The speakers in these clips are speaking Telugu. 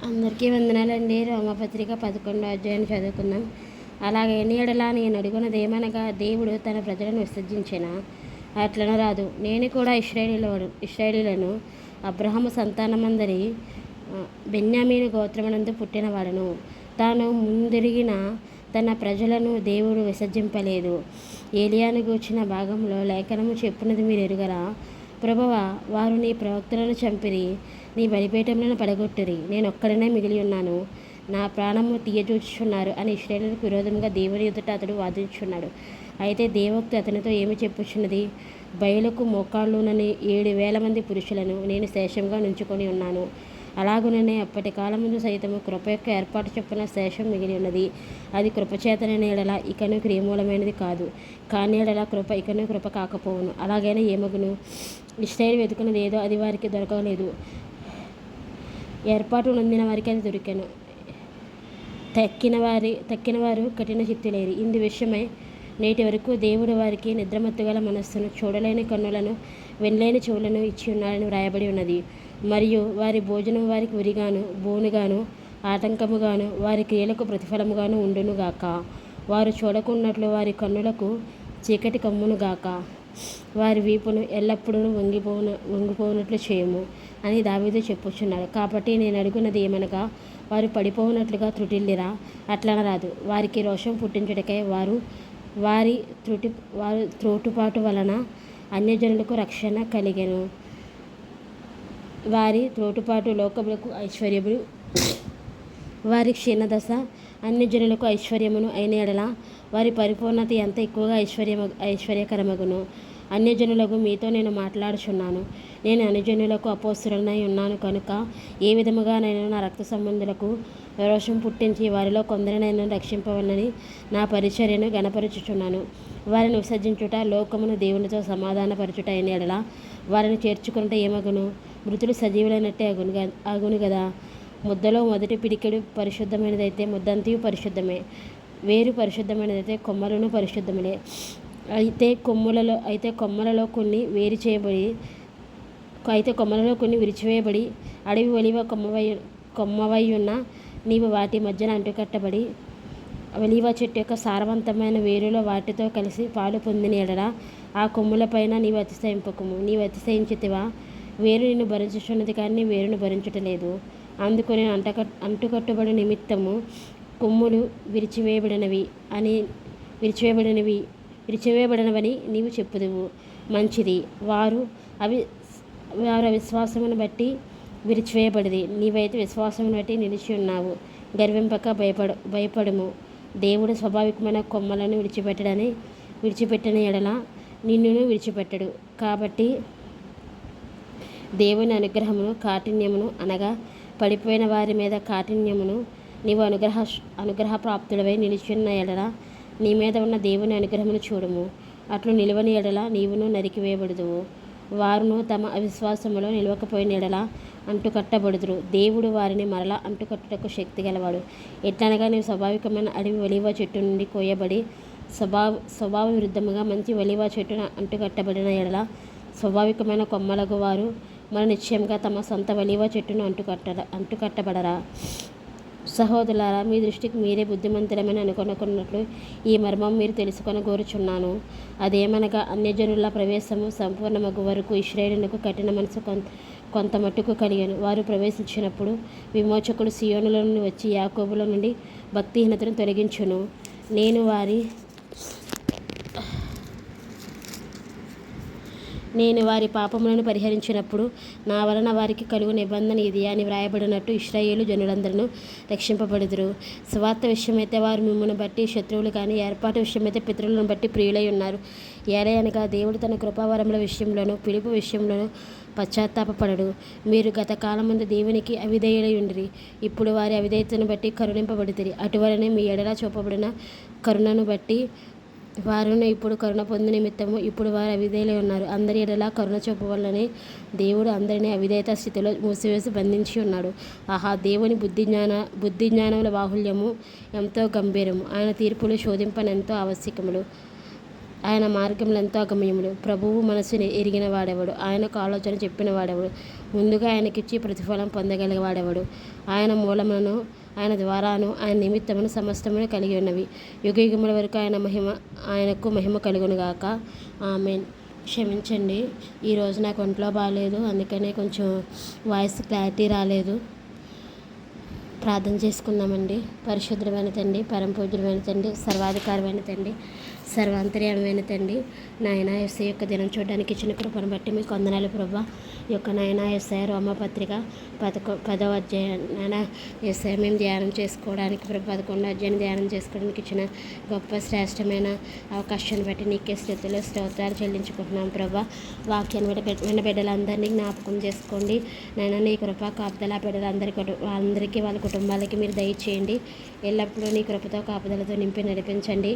అందరికీ వందనాలండి. రోమపత్రిక 11వ అధ్యాయం చదువుకుందాం. అలాగే నీడలా నేను అడుగునదేమనగా దేవుడు తన ప్రజలను విసర్జించిన అట్లను రాదు. నేను కూడా ఇశ్రాయేలీలను అబ్రహాము సంతానమందరి బెన్యామీను గోత్రమునందు పుట్టినవాడను. తాను ముందిరిగిన తన ప్రజలను దేవుడు విసర్జింపలేదు. ఏలియాను గూర్చిన భాగంలో లేఖనము చెప్పున్నది మీరు ఎరుగరా? ప్రభువా, వారు నీ ప్రవక్తలను చంపిరి, నీ బలిపీఠములను పడగొట్టిరి, నేనొక్కడనే మిగిలి ఉన్నాను, నా ప్రాణము తీయజూచుచున్నారు అని ఇశ్రాయేలుకు విరోధంగా దేవుని ఎదుట అతడు వాదించున్నాడు. అయితే దేవోక్తి అతనితో ఏమి చెప్పుచున్నది? బయలుకు మోకాళ్ళునని 7,000 మంది పురుషులను నేను శేషంగా నుంచుకొని ఉన్నాను. అలాగుననే అప్పటి కాలముందు సైతము కృప యొక్క ఏర్పాటు చొప్పున శేషం మిగిలి ఉన్నది. అది కృపచేతనైన ఎడల ఇకను క్రియమూలమైనది కాదు, కానీ ఎడల కృప ఇకను కృప కాకపోవును. అలాగైనా ఏమగును? ఇశ్రాయేలు వెతుకున్నది ఏదో అది వారికి దొరకలేదు, ఏర్పాటు నొందిన వారికి అది దొరికెను. తక్కినవారు కఠిన చిత్తులేరి. ఇందు విషయమై నేటి వరకు దేవుడు వారికి నిద్రమత్తుగల మనస్సును, చూడలేని కన్నులను, వినలేని చెవులను ఇచ్చి ఉన్నాడని వ్రాయబడి ఉన్నది. మరియు వారి భోజనం వారికి ఉరిగాను, బోనుగాను, ఆటంకముగాను, వారి క్రియలకు ప్రతిఫలముగాను ఉండునుగాక. వారు చూడకున్నట్లు వారి కన్నులకు చీకటి కమ్మునుగాక. వారి వీపును ఎల్లప్పుడూ వంగిపోనట్లు చేయము అని దావీదు చెప్పుచున్నాడు. కాబట్టి నేను అడుగున్నది ఏమనగా, వారు పడిపోవునట్లుగా త్రుటిల్లిరా? అట్లనరాదు. వారికి రోషం పుట్టించుటకై వారి త్రోటుపాటు వలన అన్యజనులకు రక్షణ కలిగెను. వారి త్రోటుపాటు లోకములకు ఐశ్వర్యమును, వారి క్షీణదశ అన్యజనులకు ఐశ్వర్యమును అయిన ఎడల వారి పరిపూర్ణత ఎంత ఎక్కువగా ఐశ్వర్యకరమగును. అన్యజనులకు మీతో నేను మాట్లాడుచున్నాను. నేను అన్యజనులకు అపోస్తలునై ఉన్నాను కనుక ఏ విధముగానైనా నా రక్త సంబంధులకు రోషం పుట్టించి వారిలో కొందరినైనా రక్షింపవలనని నా పరిచర్యను గణపరచుచున్నాను. వారిని విసర్జించుట లోకమును దేవునితో సమాధానపరచుట అయిన ఎడల వారిని చేర్చుకున్నట ఏమగును? మృతులు సజీవులైనట్టే అగును గదా. ముద్దలో మొదటి పిడికెడు పరిశుద్ధమైనదైతే ముద్దంతియు పరిశుద్ధమే, వేరు పరిశుద్ధమైనదైతే కొమ్మలను పరిశుద్ధములే. అయితే కొమ్మలలో కొన్ని విరిచివేయబడి అడవి ఒలివ కొమ్మవై ఉన్న నీవు వాటి మధ్యన అంటుకట్టబడి ఒలివ చెట్టు యొక్క సారవంతమైన వేరులో వాటితో కలిసి పాలు పొందిన ఎడల ఆ కొమ్ములపైన నీవు అతిశయింపకము. నీవు అతిశయించితివా? వేరు నిన్ను భరించుచున్నది కానీ నీ వేరును భరించుటలేదు. అందుకు నేను అంటుకట్టుబడి నిమిత్తము కొమ్ములు విరిచివేయబడినవని నీవు చెప్పుదువు. మంచిది. వారు అవిశ్వాసమును బట్టి విరిచివేయబడిది, నీవైతే విశ్వాసమును బట్టి నిలిచి ఉన్నావు. గర్వింపక భయపడుము. దేవుడు స్వాభావికమైన కొమ్మలను విడిచిపెట్టిన ఎడల నిన్నును విడిచిపెట్టడు. కాబట్టి దేవుని అనుగ్రహమును కాఠిన్యమును, అనగా పడిపోయిన వారి మీద కాఠిన్యమును, నీవు అనుగ్రహప్రాప్తుడవై నిలిచిన ఎడల నీ మీద ఉన్న దేవుని అనుగ్రహమును చూడుము. అట్లు నిలువని ఎడల నీవును నరికివేయబడుదువు. వారును తమ అవిశ్వాసములో నిలవకపోయిన ఎడల అంటుకట్టబడుదురు. దేవుడు వారిని మరలా అంటుకట్టుటకు శక్తి గలవాడు. ఎట్లనగా నీవు స్వాభావికమైన అడవి ఒలీవ చెట్టు నుండి కోయబడి స్వభావ విరుద్ధముగా మంచి ఒలీవ చెట్టును అంటుకట్టబడిన ఎడల స్వాభావికమైన కొమ్మలకు వారు మరి నిశ్చయంగా తమ సొంత ఒలీవ చెట్టును అంటుకట్టబడరా? సహోదరులారా, మీ దృష్టికి మీరే బుద్ధిమంతులమని అనుకొనుకున్నట్లు ఈ మర్మం మీరు తెలుసుకొని కోరుచున్నాను. అదేమనగా అన్యజనుల ప్రవేశము సంపూర్ణమగు వరకు ఇశ్రాయేలునకు కఠిన మనసు కొంత మట్టుకు కలిగెను. వారు ప్రవేశించినప్పుడు విమోచకుడు సియోనులో నుండి వచ్చి యాకోబులో నుండి భక్తిహీనతను తొలగించును. నేను వారి పాపములను పరిహరించినప్పుడు నా వలన వారికి కలుగు నిబంధన ఇది అని వ్రాయబడినట్టు ఇశ్రాయేలు జనులందరూ రక్షింపబడుదురు. సువార్త విషయమైతే వారు మిమ్మును బట్టి శత్రువులు కానీ, ఏర్పాటు విషయమైతే పితరులను బట్టి ప్రియులై ఉన్నారు. ఏలయనగా దేవుడు తన కృపావరముల విషయంలోనూ పిలుపు విషయంలోనూ పశ్చాత్తాపపడడు. మీరు గత కాలమందు దేవునికి అవిధేయులై ఉండిరి, ఇప్పుడు వారి అవిధేయతను బట్టి కరుణింపబడుతుంది. అటువలనే మీ ఎడల చూపబడిన కరుణను బట్టి వారును ఇప్పుడు కరుణ పొంది నిమిత్తము ఇప్పుడు వారు అవిధేయులై ఉన్నారు. అందరి ఎడలా కరుణ చూపవలనే దేవుడు అందరినీ అవిధేయత స్థితిలో మూసివేసి బంధించి ఉన్నాడు. ఆహా, దేవుని బుద్ధి జ్ఞానముల బాహుల్యము ఎంతో గంభీరము. ఆయన తీర్పులు శోధింపనెంతో ఆవశ్యకములు. ఆయన మార్గములు ఎంతో అగమ్యములు. ప్రభువు మనసుని ఎరిగిన వాడెవడు? ఆయనకు ఆలోచన చెప్పిన వాడెవడు? ముందుగా ఆయనకిచ్చి ప్రతిఫలం పొందగలిగేవాడెవడు? ఆయన మూలమును, ఆయన ద్వారాను, ఆయన నిమిత్తమును సమస్తమును కలిగి ఉన్నవి. యుగయుగముల వరకు ఆయనకు మహిమ కలుగునుగాక. ఆమేన్. క్షమించండి, ఈరోజు నాకు ఒంట్లో బాగాలేదు, అందుకనే కొంచెం వాయిస్ క్లారిటీ రాలేదు. ప్రార్థన చేసుకుందామండి. పరిశుద్ధమైన తండ్రి, పరమపూజ్యుడైన తండ్రి, సర్వాధికారమైన తండ్రి, సర్వాంతర్యామైన తండ్రి, నాయన యేసయ్య యొక్క దినం చూడడానికి ఇచ్చిన కృపను బట్టి మీకు వందనాలు ప్రభా. ఈ యొక్క నాయన యేసయ్య రోమపత్రిక 10వ అధ్యాయం నాయన యేసయ్య మేము ధ్యానం చేసుకోవడానికి 11వ అధ్యాయం ధ్యానం చేసుకోవడానికి ఇచ్చిన గొప్ప శ్రేష్టమైన అవకాశాన్ని బట్టి నీకే స్థితిలో స్తోత్రాలు చెల్లించుకుంటున్నాం ప్రభా. వాక్యాన్ని విన్న బిడ్డలందరినీ జ్ఞాపకం చేసుకోండి నాయన. నీ కృప కాపుదల అందరికీ వాళ్ళ కుటుంబాలకి మీరు దయచేయండి. ఎల్లప్పుడూ నీ కృపతో కాపుదలతో నింపి నడిపించండి.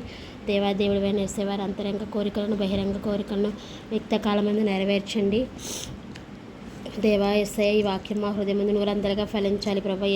దేవాదేవుడు యేసేవారి అంతరంగ కోరికలను, బహిరంగ కోరికలను యుక్తకాలమందు నెరవేర్చండి. దేవా యేసయ్య, ఈ వాక్యం మా హృదయం ముందు 100 ఫలించాలి ప్రభా.